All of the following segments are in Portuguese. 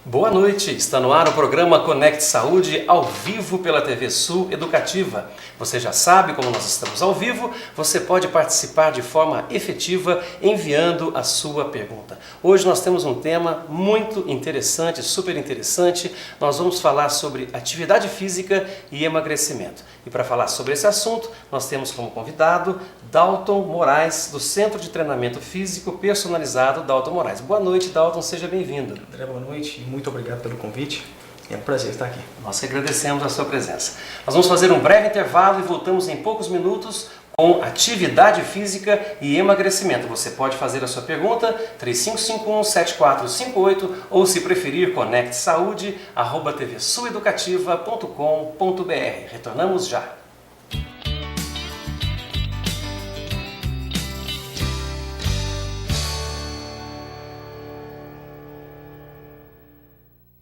Boa noite, está no ar o programa Conecte Saúde, ao vivo pela TV Sul Educativa. Você já sabe, como nós estamos ao vivo, você pode participar de forma efetiva enviando a sua pergunta. Hoje nós temos um tema muito interessante, super interessante. Nós vamos falar sobre atividade física e emagrecimento. E para falar sobre esse assunto, nós temos como convidado Dalton Moraes, do Centro de Treinamento Físico Personalizado Dalton Moraes. Boa noite, Dalton, seja bem-vindo. André, boa noite e muito obrigado pelo convite. É um prazer estar aqui. Nós que agradecemos a sua presença. Nós vamos fazer um breve intervalo e voltamos em poucos minutos com atividade física e emagrecimento. Você pode fazer a sua pergunta 3551-7458 ou, se preferir, conectesaude@tvsueducativa.com.br. Retornamos já.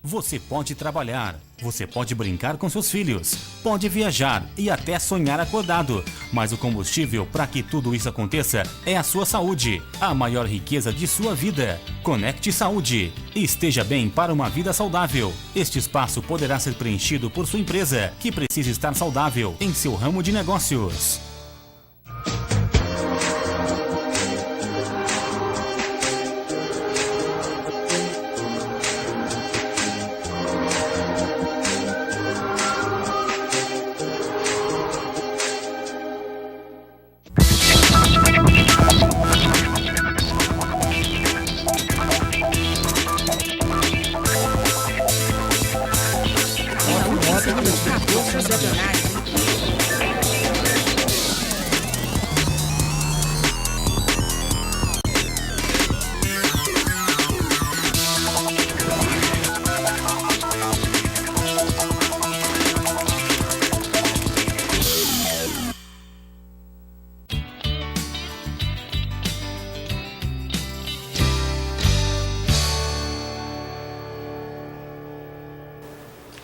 Você pode trabalhar, você pode brincar com seus filhos, pode viajar e até sonhar acordado. Mas o combustível para que tudo isso aconteça é a sua saúde, a maior riqueza de sua vida. Conecte Saúde. Esteja bem para uma vida saudável. Este espaço poderá ser preenchido por sua empresa, que precisa estar saudável em seu ramo de negócios.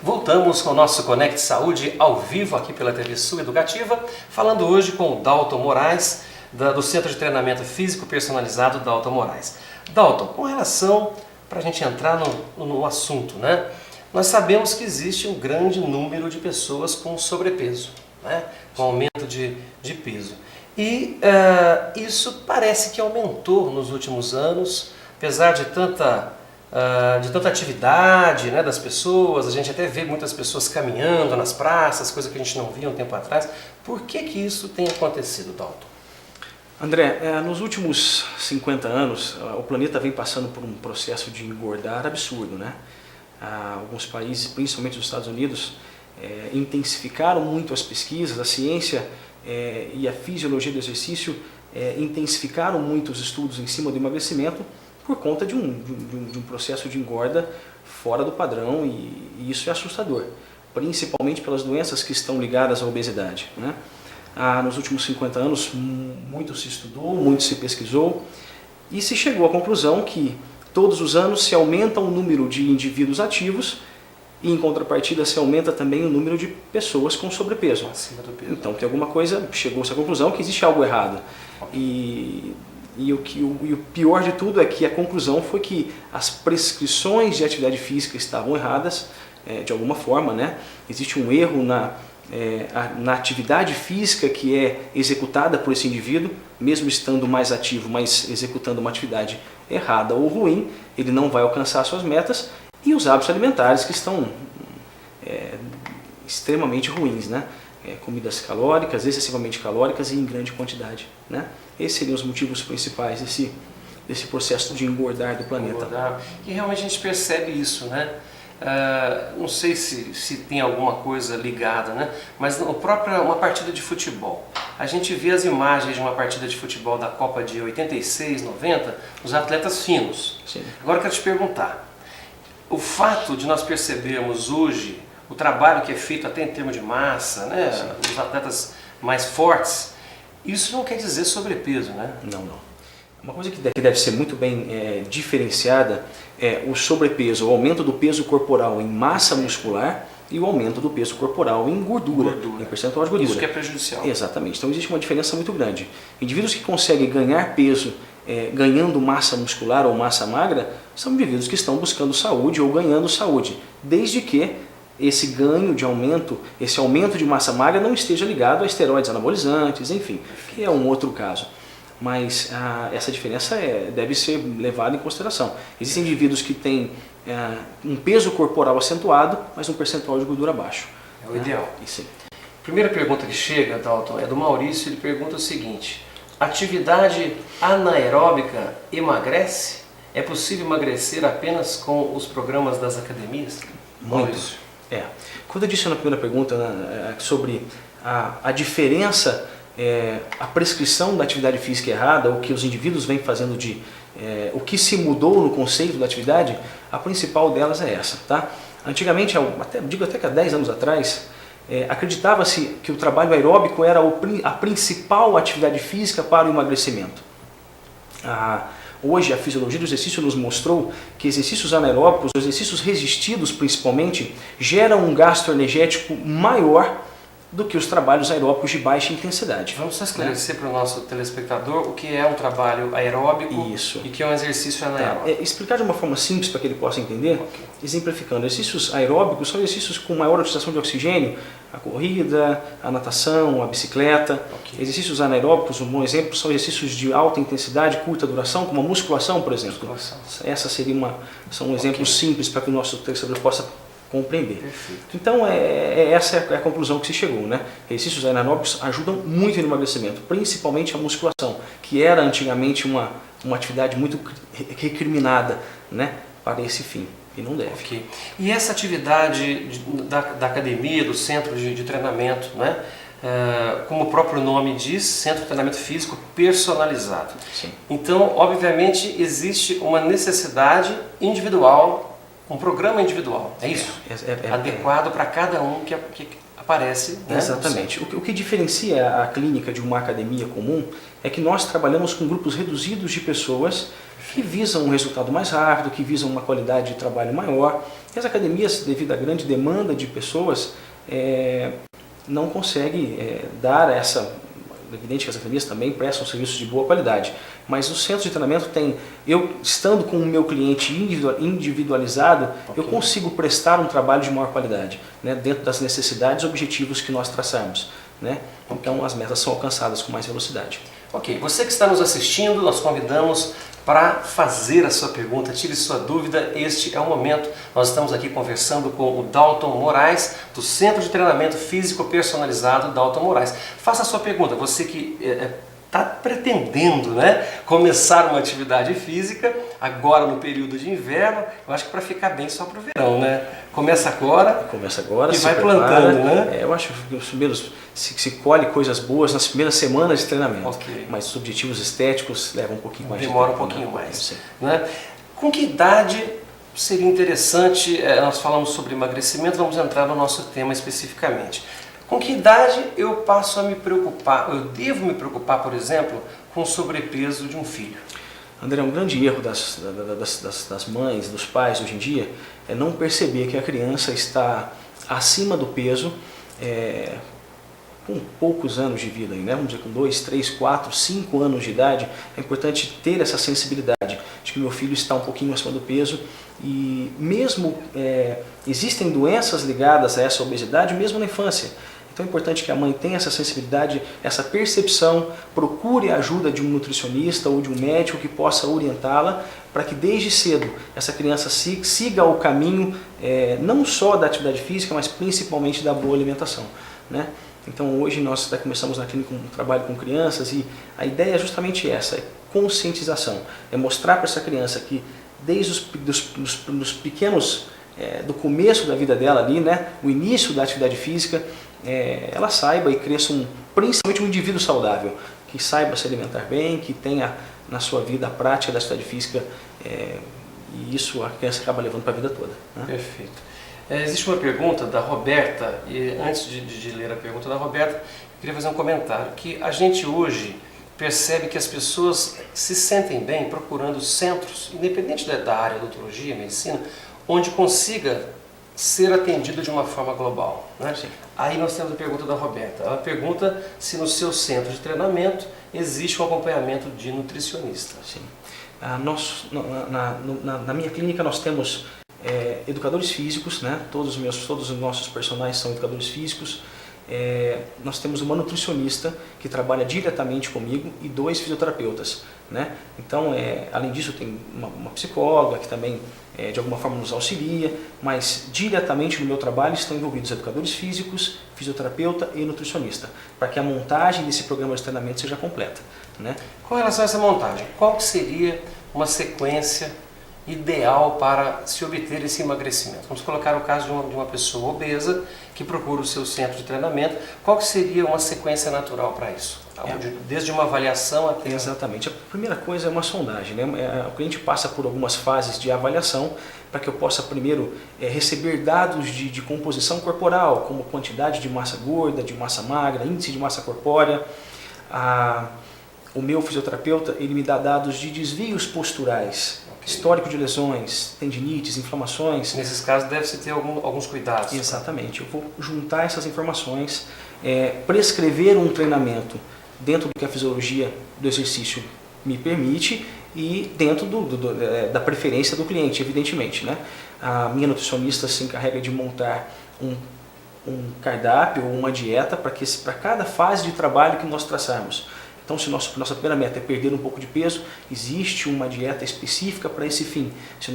Voltamos com o nosso Conecte Saúde ao vivo aqui pela TV Sul Educativa, falando hoje com o Dalton Moraes, do Centro de Treinamento Físico Personalizado Dalton Moraes. Dalton, com relação, para a gente entrar no assunto, né? Nós sabemos que existe um grande número de pessoas com sobrepeso, né? Com aumento de peso. E isso parece que aumentou nos últimos anos, apesar de tanta atividade, né, das pessoas. A gente até vê muitas pessoas caminhando nas praças, coisa que a gente não via um tempo atrás. Por que isso tem acontecido, Dalton? André, nos últimos 50 anos, o planeta vem passando por um processo de engordar absurdo, né? Alguns países, principalmente os Estados Unidos, intensificaram muito as pesquisas, a ciência e a fisiologia do exercício intensificaram muito os estudos em cima do emagrecimento, por conta de um processo de engorda fora do padrão, e isso é assustador, principalmente pelas doenças que estão ligadas à obesidade, né? Nos últimos 50 anos, muito se estudou, muito se pesquisou, e se chegou à conclusão que todos os anos se aumenta o número de indivíduos ativos e, em contrapartida, se aumenta também o número de pessoas com sobrepeso. Acima do peso. Então, tem alguma coisa, chegou-se à conclusão que existe algo errado. E o pior de tudo é que a conclusão foi que as prescrições de atividade física estavam erradas, de alguma forma, né? Existe um erro na atividade física que é executada por esse indivíduo, mesmo estando mais ativo, mas executando uma atividade errada ou ruim, ele não vai alcançar suas metas, e os hábitos alimentares que estão extremamente ruins, né? Comidas calóricas, excessivamente calóricas e em grande quantidade, né? Esses seriam os motivos principais desse processo de engordar do planeta. E realmente a gente percebe isso, né? Não sei se tem alguma coisa ligada, né? Mas uma partida de futebol. A gente vê as imagens de uma partida de futebol da Copa de 86, 90, os atletas finos. Sim. Agora eu quero te perguntar, o fato de nós percebermos hoje o trabalho que é feito até em termos de massa, né? Os atletas mais fortes, isso não quer dizer sobrepeso, né? Não. Uma coisa que deve ser muito bem diferenciada é o sobrepeso, o aumento do peso corporal em massa muscular e o aumento do peso corporal em gordura. Em percentual de gordura. Isso que é prejudicial. Exatamente. Então existe uma diferença muito grande. Indivíduos que conseguem ganhar peso ganhando massa muscular ou massa magra, são indivíduos que estão buscando saúde ou ganhando saúde, desde que esse ganho de aumento, esse aumento de massa magra não esteja ligado a esteroides anabolizantes, enfim, que é um outro caso. Mas essa diferença deve ser levada em consideração. Existem indivíduos que têm um peso corporal acentuado, mas um percentual de gordura baixo. É o ideal. Sim. Primeira pergunta que chega, Dalton, é do Maurício. Ele pergunta o seguinte: atividade anaeróbica emagrece? É possível emagrecer apenas com os programas das academias? Muito. Quando eu disse na primeira pergunta, né, sobre a diferença, a prescrição da atividade física errada, o que os indivíduos vêm fazendo o que se mudou no conceito da atividade, a principal delas é essa. Tá? Antigamente, digo até que há 10 anos atrás, acreditava-se que o trabalho aeróbico era a principal atividade física para o emagrecimento. Hoje a fisiologia do exercício nos mostrou que exercícios anaeróbicos, exercícios resistidos principalmente, geram um gasto energético maior do que os trabalhos aeróbicos de baixa intensidade. Vamos só esclarecer para o nosso telespectador o que é um trabalho aeróbico e o que é um exercício anaeróbico. Explicar de uma forma simples para que ele possa entender, exemplificando. Exercícios aeróbicos são exercícios com maior utilização de oxigênio, a corrida, a natação, a bicicleta. Exercícios anaeróbicos, um bom exemplo, são exercícios de alta intensidade, curta duração, como a musculação, por exemplo. Essa seria são exemplos simples para que o nosso telespectador possa compreender. Perfeito. Então, essa é a conclusão que se chegou, né? Exercícios anaeróbicos ajudam muito no emagrecimento, principalmente a musculação, que era antigamente uma atividade muito recriminada, né, para esse fim, e não deve. Okay. E essa atividade da academia, do centro de treinamento, né? Como o próprio nome diz, centro de treinamento físico personalizado. Sim. Então, obviamente, existe uma necessidade individual, um programa individual, é isso? Adequado para cada um que aparece. Né? Exatamente. O que diferencia a clínica de uma academia comum é que nós trabalhamos com grupos reduzidos de pessoas que visam um resultado mais rápido, que visam uma qualidade de trabalho maior. E as academias, devido à grande demanda de pessoas, não conseguem dar essa... É evidente que as academias também prestam serviços de boa qualidade, mas o centro de treinamento eu estando com o meu cliente individualizado, eu consigo prestar um trabalho de maior qualidade, né, dentro das necessidades e objetivos que nós traçamos. Né? Então as metas são alcançadas com mais velocidade. Ok, você que está nos assistindo, nós convidamos para fazer a sua pergunta, tire sua dúvida, este é o momento. Nós estamos aqui conversando com o Dalton Moraes, do Centro de Treinamento Físico Personalizado Dalton Moraes. Faça a sua pergunta, você que está pretendendo, né, começar uma atividade física, agora no período de inverno, eu acho que para ficar bem só para o verão, né? Começa agora e vai plantando, né? Eu acho que os primeiros se colhe coisas boas nas primeiras semanas de treinamento, mas os objetivos estéticos levam um pouquinho mais. Demora um pouquinho mais. Né? Com que idade seria interessante, nós falamos sobre emagrecimento, vamos entrar no nosso tema especificamente. Com que idade eu passo a me preocupar, eu devo me preocupar, por exemplo, com o sobrepeso de um filho? André, um grande erro das mães, dos pais hoje em dia, é não perceber que a criança está acima do peso com poucos anos de vida, né? Vamos dizer, com 2, 3, 4, 5 anos de idade. É importante ter essa sensibilidade de que meu filho está um pouquinho acima do peso e mesmo existem doenças ligadas a essa obesidade mesmo na infância. Então é importante que a mãe tenha essa sensibilidade, essa percepção, procure a ajuda de um nutricionista ou de um médico que possa orientá-la para que desde cedo essa criança siga o caminho não só da atividade física, mas principalmente da boa alimentação. Né? Então hoje nós começamos na clínica um trabalho com crianças e a ideia é justamente essa, é conscientização, é mostrar para essa criança que desde os pequenos, do começo da vida dela ali, né, o início da atividade física, ela saiba e cresça principalmente um indivíduo saudável, que saiba se alimentar bem, que tenha na sua vida a prática da atividade física e isso a criança acaba levando para a vida toda. Né? Perfeito. Existe uma pergunta da Roberta, e antes de ler a pergunta da Roberta, eu queria fazer um comentário, que a gente hoje percebe que as pessoas se sentem bem procurando centros, independente da área de odontologia, medicina, onde consiga ser atendido de uma forma global. Né? Aí nós temos a pergunta da Roberta. Ela pergunta se no seu centro de treinamento existe um acompanhamento de nutricionista. Sim. Na minha clínica nós temos educadores físicos, né? Todos os nossos personagens são educadores físicos. Nós temos uma nutricionista que trabalha diretamente comigo e 2 fisioterapeutas, né? Então, além disso, tem uma psicóloga que também de alguma forma nos auxilia, mas diretamente no meu trabalho estão envolvidos educadores físicos, fisioterapeuta e nutricionista, para que a montagem desse programa de treinamento seja completa, né? Com relação a essa montagem, qual seria uma sequência ideal para se obter esse emagrecimento? Vamos colocar o caso de uma pessoa obesa que procura o seu centro de treinamento. Qual que seria uma sequência natural para isso? Desde uma avaliação até... Exatamente. A primeira coisa é uma sondagem, né? O cliente passa por algumas fases de avaliação para que eu possa primeiro receber dados de composição corporal, como quantidade de massa gorda, de massa magra, índice de massa corpórea. O meu fisioterapeuta, ele me dá dados de desvios posturais, histórico de lesões, tendinites, inflamações. Nesses casos deve-se ter alguns cuidados. Exatamente. Eu vou juntar essas informações, prescrever um treinamento dentro do que a fisiologia do exercício me permite e dentro da preferência do cliente, evidentemente, né? A minha nutricionista se encarrega de montar um cardápio ou uma dieta para cada fase de trabalho que nós traçarmos. Então, se nossa primeira meta é perder um pouco de peso, existe uma dieta específica para esse fim. Se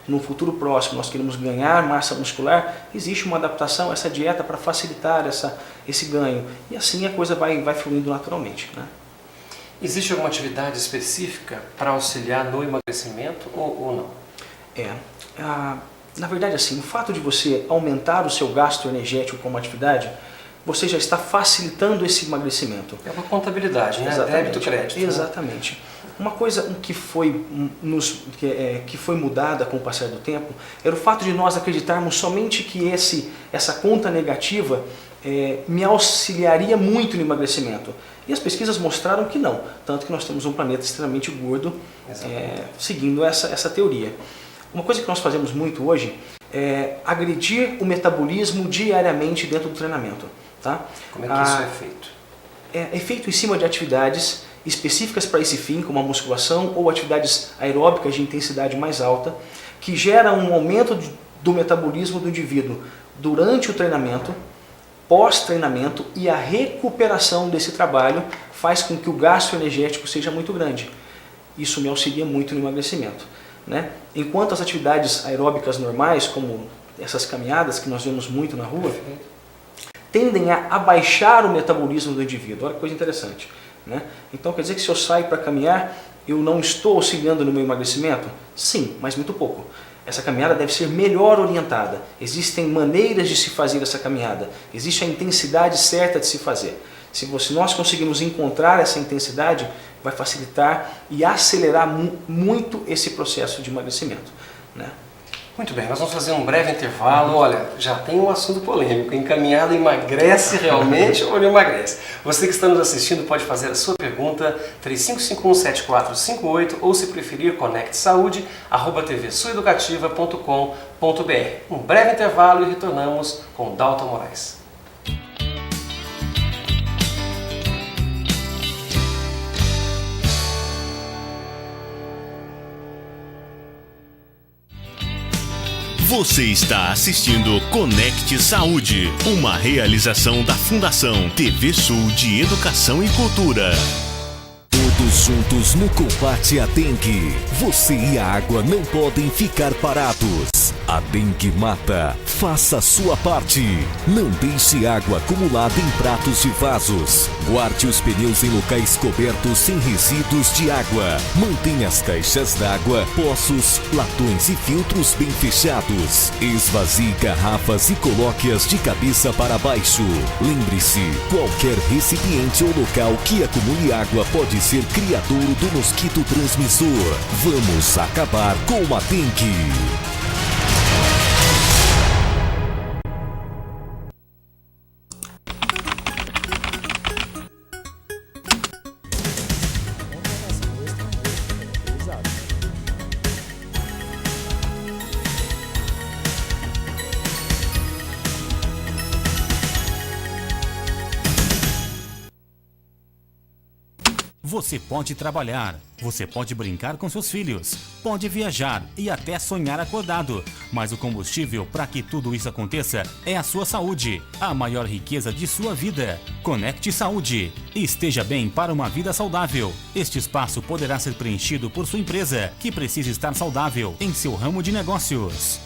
no futuro próximo nós queremos ganhar massa muscular, existe uma adaptação a essa dieta para facilitar esse ganho. E assim a coisa vai fluindo naturalmente, né? Existe alguma atividade específica para auxiliar no emagrecimento ou não? Na verdade, assim, o fato de você aumentar o seu gasto energético com uma atividade, você já está facilitando esse emagrecimento. É uma contabilidade, né? Exatamente. Débito e crédito. Exatamente. Né? Uma coisa que foi mudada com o passar do tempo era o fato de nós acreditarmos somente que essa conta negativa me auxiliaria muito no emagrecimento. E as pesquisas mostraram que não, tanto que nós temos um planeta extremamente gordo seguindo essa teoria. Uma coisa que nós fazemos muito hoje é agredir o metabolismo diariamente dentro do treinamento. Tá? Como é que isso é feito? É feito em cima de atividades específicas para esse fim, como a musculação ou atividades aeróbicas de intensidade mais alta, que geram um aumento do metabolismo do indivíduo durante o treinamento, pós-treinamento, e a recuperação desse trabalho faz com que o gasto energético seja muito grande. Isso me auxilia muito no emagrecimento, né? Enquanto as atividades aeróbicas normais, como essas caminhadas que nós vemos muito na rua, tendem a abaixar o metabolismo do indivíduo. Olha que coisa interessante, né? Então quer dizer que se eu saio para caminhar, eu não estou auxiliando no meu emagrecimento? Sim, mas muito pouco. Essa caminhada deve ser melhor orientada. Existem maneiras de se fazer essa caminhada. Existe a intensidade certa de se fazer. Se nós conseguirmos encontrar essa intensidade, vai facilitar e acelerar muito esse processo de emagrecimento, né? Muito bem, nós vamos fazer um breve intervalo. Olha, já tem um assunto polêmico. Encaminhada emagrece realmente ou não emagrece? Você que está nos assistindo pode fazer a sua pergunta 35517458 ou, se preferir, conectesaude@tvsueducativa.com.br. Um breve intervalo e retornamos com Dalton Moraes. Você está assistindo Conecte Saúde, uma realização da Fundação TV Sul de Educação e Cultura. Todos juntos no combate à dengue. Você e a água não podem ficar parados. A dengue mata. Faça a sua parte. Não deixe água acumulada em pratos e vasos. Guarde os pneus em locais cobertos sem resíduos de água. Mantenha as caixas d'água, poços, latões e filtros bem fechados. Esvazie garrafas e coloque-as de cabeça para baixo. Lembre-se, qualquer recipiente ou local que acumule água pode ser criadouro do mosquito transmissor. Vamos acabar com a dengue. Você pode trabalhar, você pode brincar com seus filhos, pode viajar e até sonhar acordado. Mas o combustível para que tudo isso aconteça é a sua saúde, a maior riqueza de sua vida. Conecte Saúde. Esteja bem para uma vida saudável. Este espaço poderá ser preenchido por sua empresa, que precisa estar saudável em seu ramo de negócios.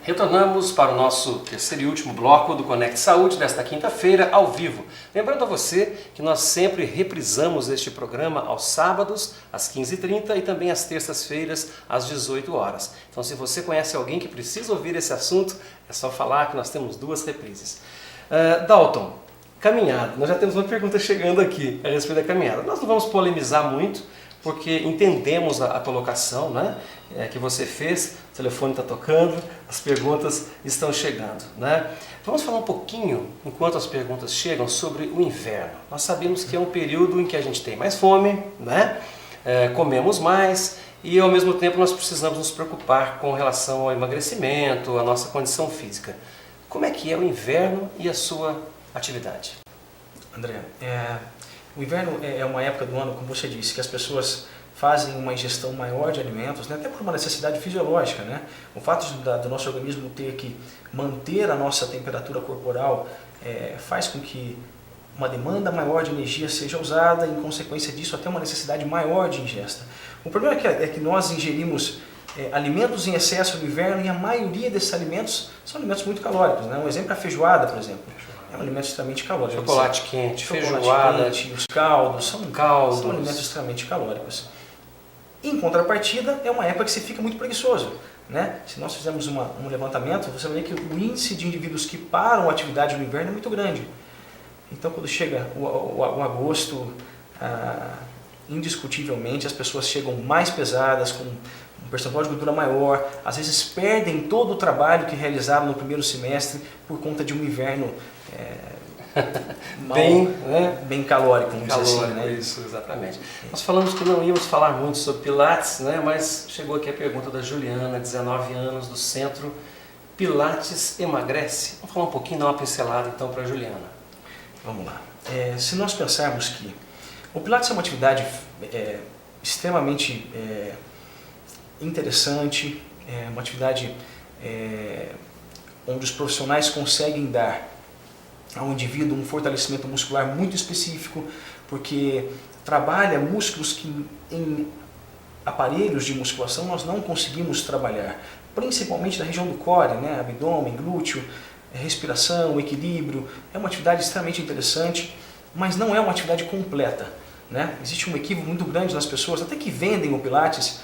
Retornamos para o nosso terceiro e último bloco do Conecte Saúde desta quinta-feira, ao vivo. Lembrando a você que nós sempre reprisamos este programa aos sábados, às 15h30 e também às terças-feiras, às 18 horas. Então, se você conhece alguém que precisa ouvir esse assunto, é só falar que nós temos 2 reprises. Dalton, caminhada. Nós já temos uma pergunta chegando aqui a respeito da caminhada. Nós não vamos polemizar muito, porque entendemos a colocação, né, que você fez, o telefone está tocando, as perguntas estão chegando, né? Vamos falar um pouquinho, enquanto as perguntas chegam, sobre o inverno. Nós sabemos que é um período em que a gente tem mais fome, né? Comemos mais e ao mesmo tempo nós precisamos nos preocupar com relação ao emagrecimento, à nossa condição física. Como é que é o inverno e a sua atividade? André, o inverno é uma época do ano, como você disse, que as pessoas fazem uma ingestão maior de alimentos, né? Até por uma necessidade fisiológica, né? O fato do nosso organismo ter que manter a nossa temperatura corporal faz com que uma demanda maior de energia seja usada, em consequência disso até uma necessidade maior de ingesta. O problema é que nós ingerimos alimentos em excesso no inverno e a maioria desses alimentos são alimentos muito calóricos, né? Um exemplo é a feijoada, por exemplo. É um alimento extremamente calórico. Chocolate quente, feijoada, os caldos são alimentos extremamente calóricos. Em contrapartida, é uma época que se fica muito preguiçoso, né? Se nós fizermos um levantamento, você vai ver que o índice de indivíduos que param a atividade no inverno é muito grande. Então, quando chega o agosto, indiscutivelmente as pessoas chegam mais pesadas, com um percentual de gordura maior, às vezes perdem todo o trabalho que realizaram no primeiro semestre por conta de um inverno bem calórico, vamos dizer assim, né? Isso, exatamente. Nós falamos que não íamos falar muito sobre Pilates, né? Mas chegou aqui a pergunta da Juliana, 19 anos, do Centro. Pilates emagrece? Vamos falar um pouquinho, dar uma pincelada então para a Juliana. Vamos lá. Se nós pensarmos que o Pilates é uma atividade extremamente interessante, uma atividade onde os profissionais conseguem dar ao indivíduo um fortalecimento muscular muito específico, porque trabalha músculos que em aparelhos de musculação nós não conseguimos trabalhar, principalmente na região do core, né? Abdômen, glúteo, respiração, equilíbrio. É uma atividade extremamente interessante, mas não é uma atividade completa, né? Existe um equívoco muito grande nas pessoas, até que vendem o Pilates,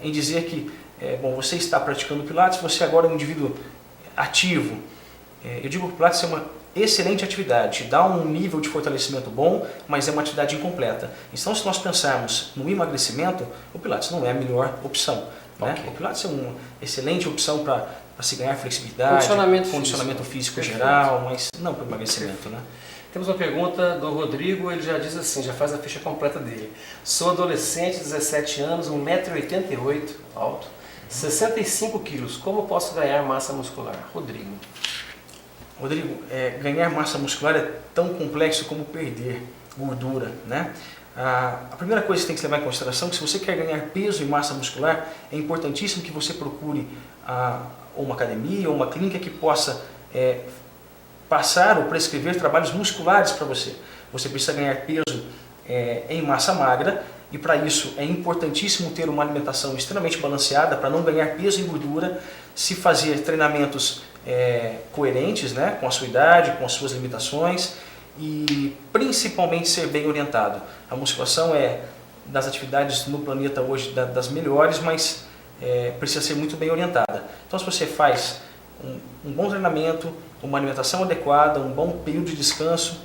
em dizer que você está praticando Pilates, você agora é um indivíduo ativo. Eu digo que o Pilates é uma excelente atividade, dá um nível de fortalecimento bom, mas é uma atividade incompleta. Então, se nós pensarmos no emagrecimento, o Pilates não é a melhor opção, né? O Pilates é uma excelente opção para se ganhar flexibilidade, condicionamento físico geral, mas não para o emagrecimento, né? Temos uma pergunta do Rodrigo, ele já diz assim, já faz a ficha completa dele. Sou adolescente, 17 anos, 1,88 m alto, 65 kg. Como posso ganhar massa muscular? Rodrigo, ganhar massa muscular é tão complexo como perder gordura, né? A primeira coisa que você tem que levar em consideração é que se você quer ganhar peso e massa muscular, é importantíssimo que você procure uma academia ou uma clínica que possa passar ou prescrever trabalhos musculares para você. Você precisa ganhar peso em massa magra e para isso é importantíssimo ter uma alimentação extremamente balanceada para não ganhar peso e gordura, se fazer treinamentos coerentes, né, com a sua idade, com as suas limitações e principalmente ser bem orientado. A musculação é das atividades no planeta hoje das melhores, mas precisa ser muito bem orientada. Então se você faz um bom treinamento, uma alimentação adequada, um bom período de descanso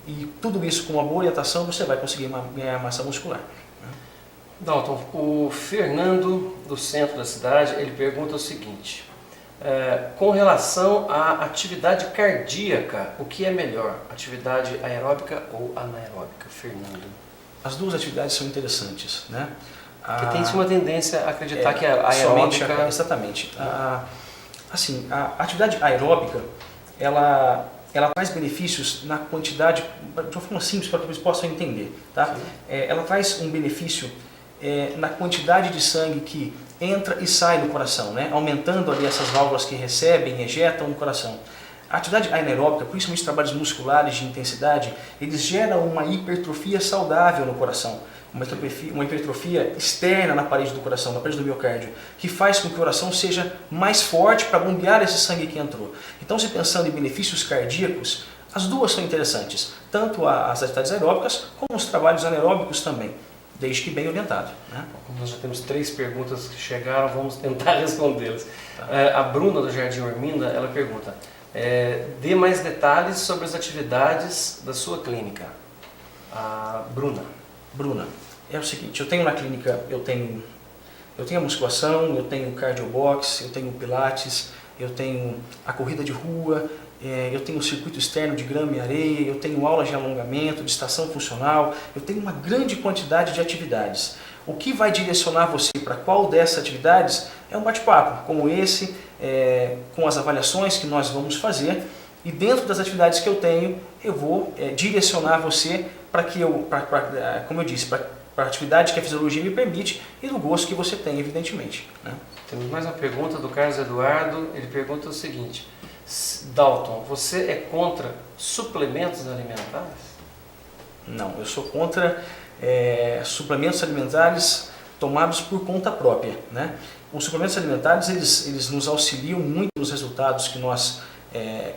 e tudo isso com uma boa orientação, você vai conseguir ganhar massa muscular. Dalton, o Fernando, do centro da cidade, ele pergunta o seguinte, com relação à atividade cardíaca, o que é melhor, atividade aeróbica ou anaeróbica, Fernando? As duas atividades são interessantes, né? Porque tem uma tendência a acreditar que a somente aeróbica... exatamente. Assim, a atividade aeróbica, ela traz benefícios na quantidade, de uma forma simples para que vocês possam entender. Tá? Ela traz um benefício na quantidade de sangue que entra e sai do coração, né? Aumentando ali essas válvulas que recebem e ejetam no coração. A atividade anaeróbica, principalmente trabalhos musculares de intensidade, eles geram uma hipertrofia saudável no coração. Uma hipertrofia externa na parede do coração, na parede do miocárdio, que faz com que o coração seja mais forte para bombear esse sangue que entrou. Então, se pensando em benefícios cardíacos, as duas são interessantes, tanto as atividades aeróbicas como os trabalhos anaeróbicos também, desde que bem orientado. Né? Como nós já temos 3 perguntas que chegaram, vamos tentar respondê-las. A Bruna, do Jardim Orminda, ela pergunta, dê mais detalhes sobre as atividades da sua clínica. A Bruna, é o seguinte, eu tenho na clínica, eu tenho a musculação, eu tenho cardiobox, eu tenho pilates, eu tenho a corrida de rua, eu tenho o circuito externo de grama e areia, eu tenho aulas de alongamento, de estação funcional, eu tenho uma grande quantidade de atividades. O que vai direcionar você para qual dessas atividades é um bate-papo como esse, com as avaliações que nós vamos fazer, e dentro das atividades que eu tenho, eu vou direcionar você para que como eu disse, para a atividade que a fisiologia me permite e do gosto que você tem, evidentemente. Né? Temos mais uma pergunta do Carlos Eduardo, ele pergunta o seguinte, Dalton, você é contra suplementos alimentares? Não, eu sou contra suplementos alimentares tomados por conta própria. Né? Os suplementos alimentares, eles nos auxiliam muito nos resultados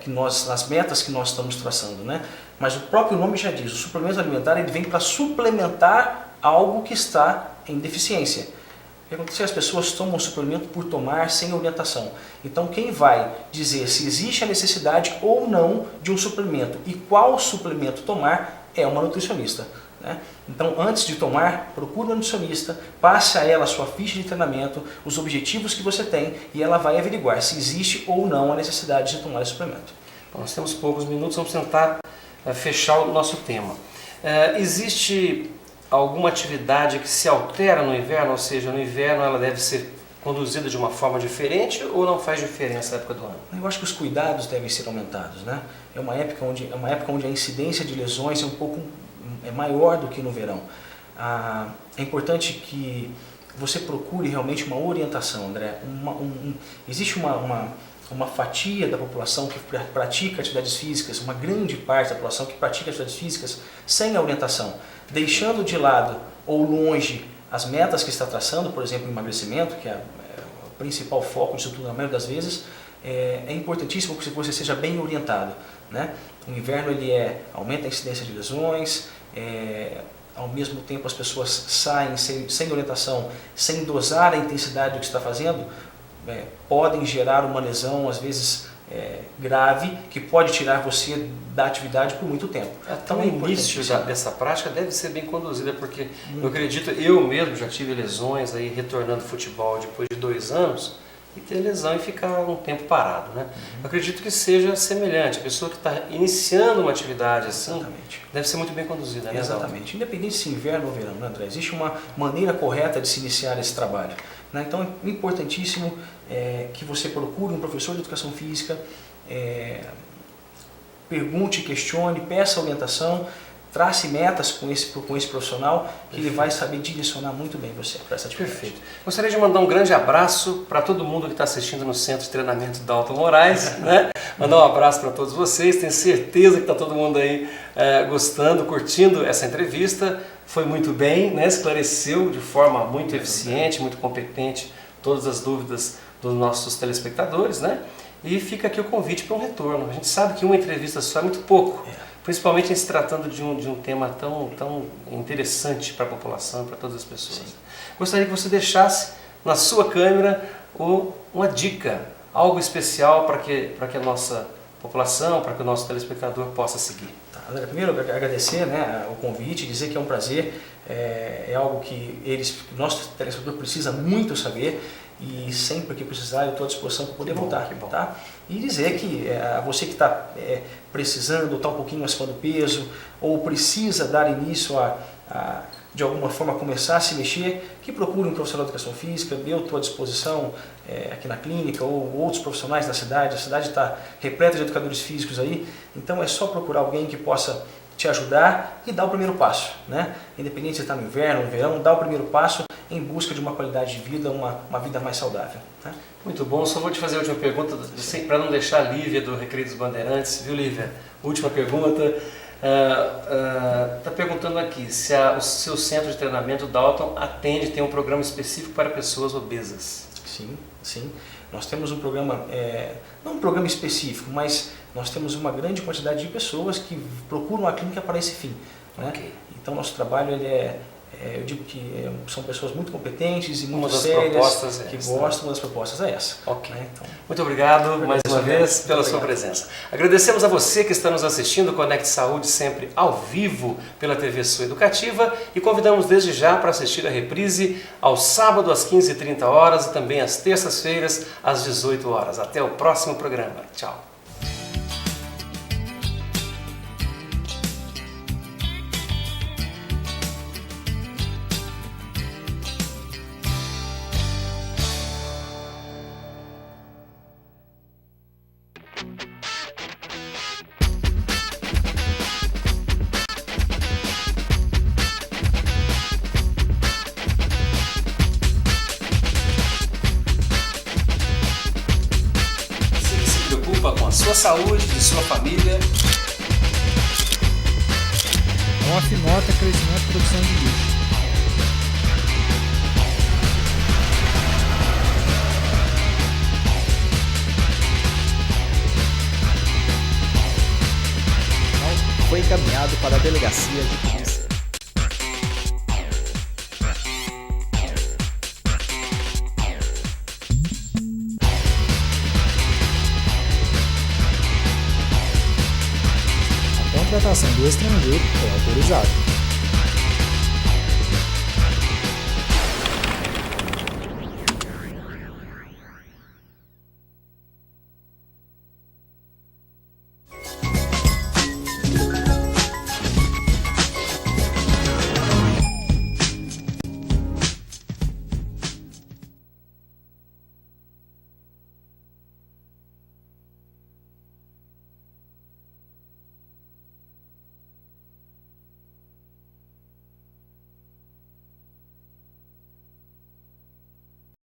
nas metas que nós estamos traçando, né? Mas o próprio nome já diz, o suplemento alimentar ele vem para suplementar algo que está em deficiência. O que acontece? As pessoas tomam suplemento por tomar sem orientação. Então quem vai dizer se existe a necessidade ou não de um suplemento e qual suplemento tomar é uma nutricionista. Né? Então, antes de tomar, procure uma nutricionista, passe a ela a sua ficha de treinamento, os objetivos que você tem e ela vai averiguar se existe ou não a necessidade de tomar esse suplemento. Bom, nós temos poucos minutos, vamos tentar fechar o nosso tema. Existe alguma atividade que se altera no inverno, ou seja, no inverno ela deve ser conduzida de uma forma diferente ou não faz diferença na época do ano? Eu acho que os cuidados devem ser aumentados. Né? É uma época onde a incidência de lesões é maior do que no verão. É importante que você procure realmente uma orientação, André. Existe uma fatia da população que pratica atividades físicas, uma grande parte da população que pratica atividades físicas sem a orientação, deixando de lado ou longe as metas que está traçando, por exemplo, o emagrecimento, que é o principal foco disso tudo na maioria das vezes. É importantíssimo que você seja bem orientado. Né? O inverno aumenta a incidência de lesões, ao mesmo tempo as pessoas saem sem orientação, sem dosar a intensidade do que está fazendo, podem gerar uma lesão, às vezes grave, que pode tirar você da atividade por muito tempo. Então o início dessa prática deve ser bem conduzida, porque eu acredito, eu mesmo já tive lesões aí retornando ao futebol depois de 2 anos, e ter lesão e ficar um tempo parado. Né? Eu acredito que seja semelhante. A pessoa que está iniciando uma atividade assim, exatamente, deve ser muito bem conduzida. Né? Exatamente. Independente se inverno ou verão, né, André? Existe uma maneira correta de se iniciar esse trabalho. Né? Então é importantíssimo que você procure um professor de educação física, pergunte, questione, peça orientação, trace metas com esse profissional, que ele vai saber direcionar muito bem você para essa atividade. Perfeito. Gostaria de mandar um grande abraço para todo mundo que está assistindo no Centro de Treinamento Dalton Moraes. Né? Mandar um abraço para todos vocês. Tenho certeza que está todo mundo aí gostando, curtindo essa entrevista. Foi muito bem, né? Esclareceu de forma muito eficiente, muito competente todas as dúvidas dos nossos telespectadores. Né? E fica aqui o convite para um retorno. A gente sabe que uma entrevista só é muito pouco. Principalmente em se tratando de um tema tão interessante para a população, para todas as pessoas. Sim. Gostaria que você deixasse na sua câmera uma dica, algo especial para que a nossa população, para que o nosso telespectador possa seguir. André, primeiro agradecer, né, o convite, dizer que é um prazer, é algo que o nosso telespectador precisa muito saber, e sempre que precisar eu estou à disposição para poder voltar. Tá? E dizer que você que está precisando, está um pouquinho acima do peso, ou precisa dar início a de alguma forma começar a se mexer, que procure um profissional de educação física. Eu estou à disposição aqui na clínica ou outros profissionais da cidade. A cidade está repleta de educadores físicos aí, então é só procurar alguém que possa te ajudar e dar o primeiro passo, né? Independente se está no inverno, no verão, dá o primeiro passo em busca de uma qualidade de vida, uma vida mais saudável, né? Muito bom, só vou te fazer a última pergunta, para não deixar a Lívia do Recreio dos Bandeirantes, viu, Lívia? Última pergunta, está perguntando aqui se o seu centro de treinamento Dalton tem um programa específico para pessoas obesas. Sim, sim. Nós temos um programa, não um programa específico, mas nós temos uma grande quantidade de pessoas que procuram a clínica para esse fim, né? Okay. Então nosso trabalho eu digo que são pessoas muito competentes e muito sérias que gostam. Uma das propostas é essa. Ok. Né? Então, muito obrigado mais uma vez pela sua presença. Agradecemos a você que está nos assistindo, Conecte Saúde sempre ao vivo pela TV Sul Educativa, e convidamos desde já para assistir a reprise ao sábado às 15h30 e também às terças-feiras às 18h. Até o próximo programa. Tchau. Com a sua saúde, de sua família. OFF nota crescimento e produção de lixo. Foi encaminhado para a delegacia de polícia. A contratação do estrangeiro é autorizada.